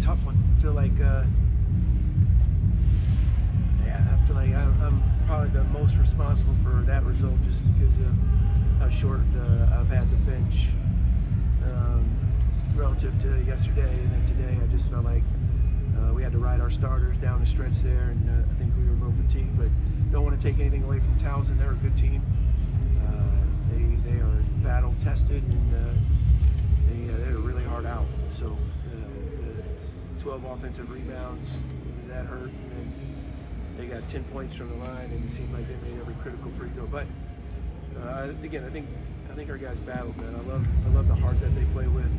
tough one. I feel like I'm probably the most responsible for that result just because of how short I've had the bench relative to yesterday, and then today I just felt like we had to ride our starters down the stretch there, and I think we were a little fatigued, but don't want to take anything away from Towson. They're a good team. They are battle tested, and they're really hard out. So the 12 offensive rebounds, that hurt, and they got 10 points from the line, and it seemed like they made every critical free throw. But again, I think our guys battled, man. I love the heart that they play with.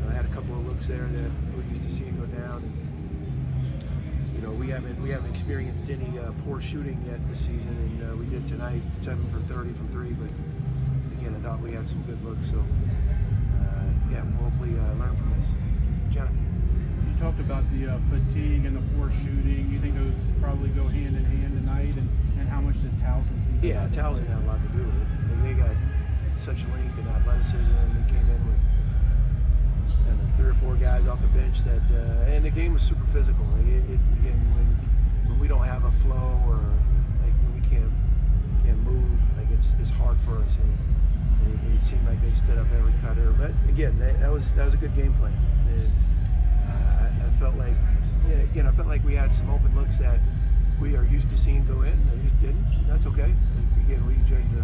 I had a couple of looks there that we're used to seeing go down, and we haven't experienced any poor shooting yet this season, and we did tonight, 7 for 30 from 3. But again, I thought we had some good looks. So we'll hopefully learn from this. Jenna. You talked about the fatigue and the poor shooting. You think those probably go hand in hand tonight, and how much did Towson's defense? Yeah, Towson had a lot to do with it. They got such length and athleticism. They came in with 3 or 4 guys off the bench that, and the game was super physical. Again, when we don't have a flow, or like when we can't move, like it's hard for us. And it seemed like they stood up every cutter. But again, that was a good game plan. And I felt like we had some open looks that we are used to seeing go in. They just didn't. And that's okay. Again, we judge the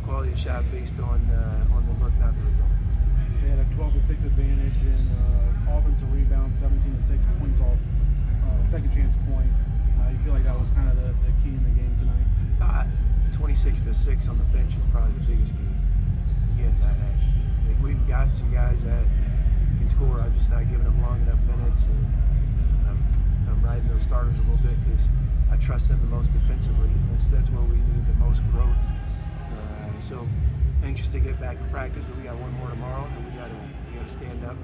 quality of shot based on the look, not the result. They had a 12-6 advantage in offensive rebounds, 17-6 points off second chance points. You feel like that was kind of the key in the game tonight? 26-6 on the bench is probably the biggest key. Again, we've got some guys that can score. I'm just not giving them long enough minutes, and I'm riding those starters a little bit because I trust them the most defensively. That's where we need the most growth. So anxious to get back to practice, but we got one more tomorrow, and we gotta stand up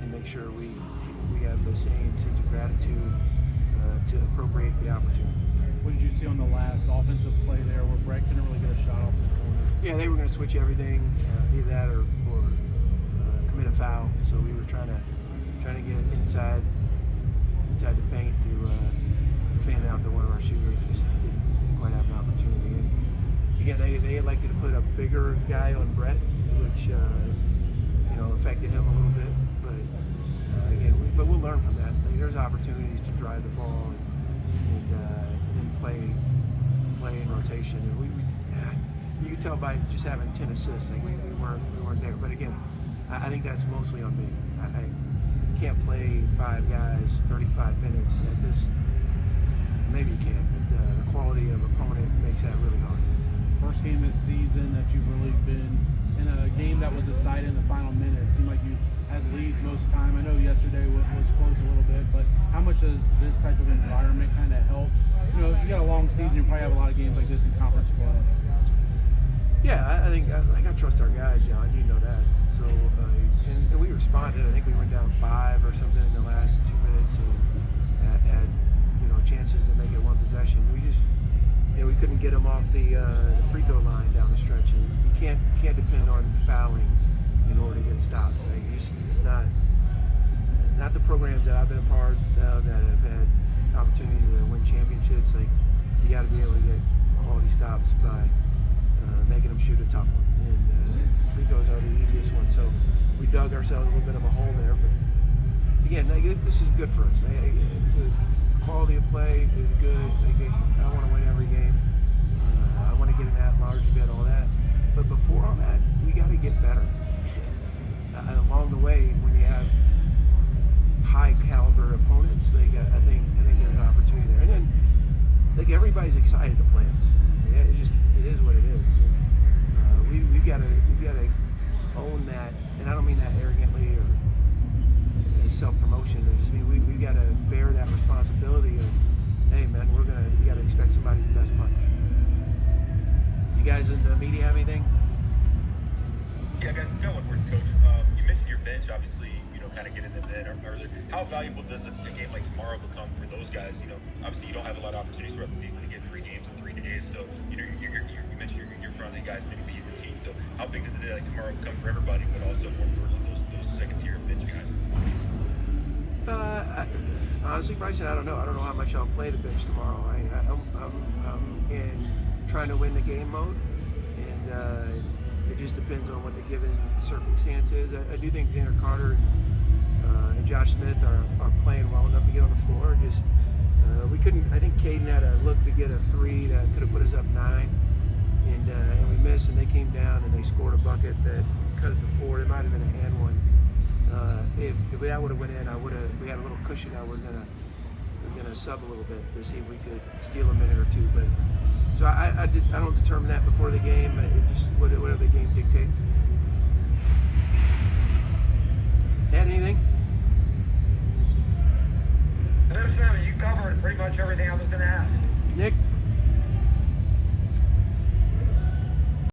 and make sure we have the same sense of gratitude to appropriate the opportunity. What did you see on the last offensive play there where Brett couldn't really get a shot off the corner? Yeah, they were going to switch everything, either that or commit a foul. So we were trying to get inside the paint to fan it out to one of our shooters. Just didn't quite have an opportunity. And again, they elected to put a bigger guy on Brett, which affected him a little bit. But again, we'll learn from that. There's opportunities to drive the ball and play in rotation. And you can tell by just having 10 assists, like we weren't there. But again, I think that's mostly on me. I can't play 5 guys 35 minutes at this. Maybe you can, but the quality of opponent makes that really hard. First game this season that you've really been in a game that was decided in the final minute. It seemed like you had leads most of the time. I know yesterday was close a little bit, but how much does this type of environment kind of help? You got a long season. You probably have a lot of games like this in conference play. Yeah, I think I trust our guys, John. You know that. So, and we responded. I think we went down 5 or something in the last 2 minutes, and had chances to make it one possession. We just we couldn't get them off the free throw line down the stretch. And you can't depend on fouling in order to get stops. Like it's not the programs that I've been a part of that have had opportunities to win championships. Like you got to be able to get quality stops by making them shoot a tough one. And free throws are the easiest one. So we dug ourselves a little bit of a hole there. But again, this is good for us. The quality of play is good. I want to win every game. I want to get an at-large bid, all that. But before all that, we got to get better. Along the way, when you have high caliber opponents, I think there's an opportunity there. And then, everybody's excited to play us. It is what it is. And, we've got to own that, and I don't mean that arrogantly or as self-promotion. I just mean we got to bear that responsibility of, hey man, you got to expect somebody's best punch. You guys in the media have anything? Yeah, I got one for you, Coach. You mentioned your bench, obviously, kind of getting them in earlier. How valuable does a game like tomorrow become for those guys? Obviously you don't have a lot of opportunities throughout the season to get 3 games in 3 days. So, you mentioned your front end guys maybe be the team. So how big does a day like tomorrow become for everybody, but also more importantly, those second tier bench guys? honestly, Bryson, I don't know. I don't know how much I'll play the bench tomorrow. I'm in trying to win the game mode, and it just depends on what the given circumstance is. I do think Xander Carter and Josh Smith are playing well enough to get on the floor. Just we couldn't. I think Caden had a look to get a 3 that could have put us up 9, and we missed. And they came down and they scored a bucket that cut it to 4. It might have been an and one. If that would have went in, we had a little cushion. I was gonna sub a little bit to see if we could steal a minute or two. But so I don't determine that before the game. It just whatever the game dictates. Add anything? Listen, you covered pretty much everything I was going to ask. Nick?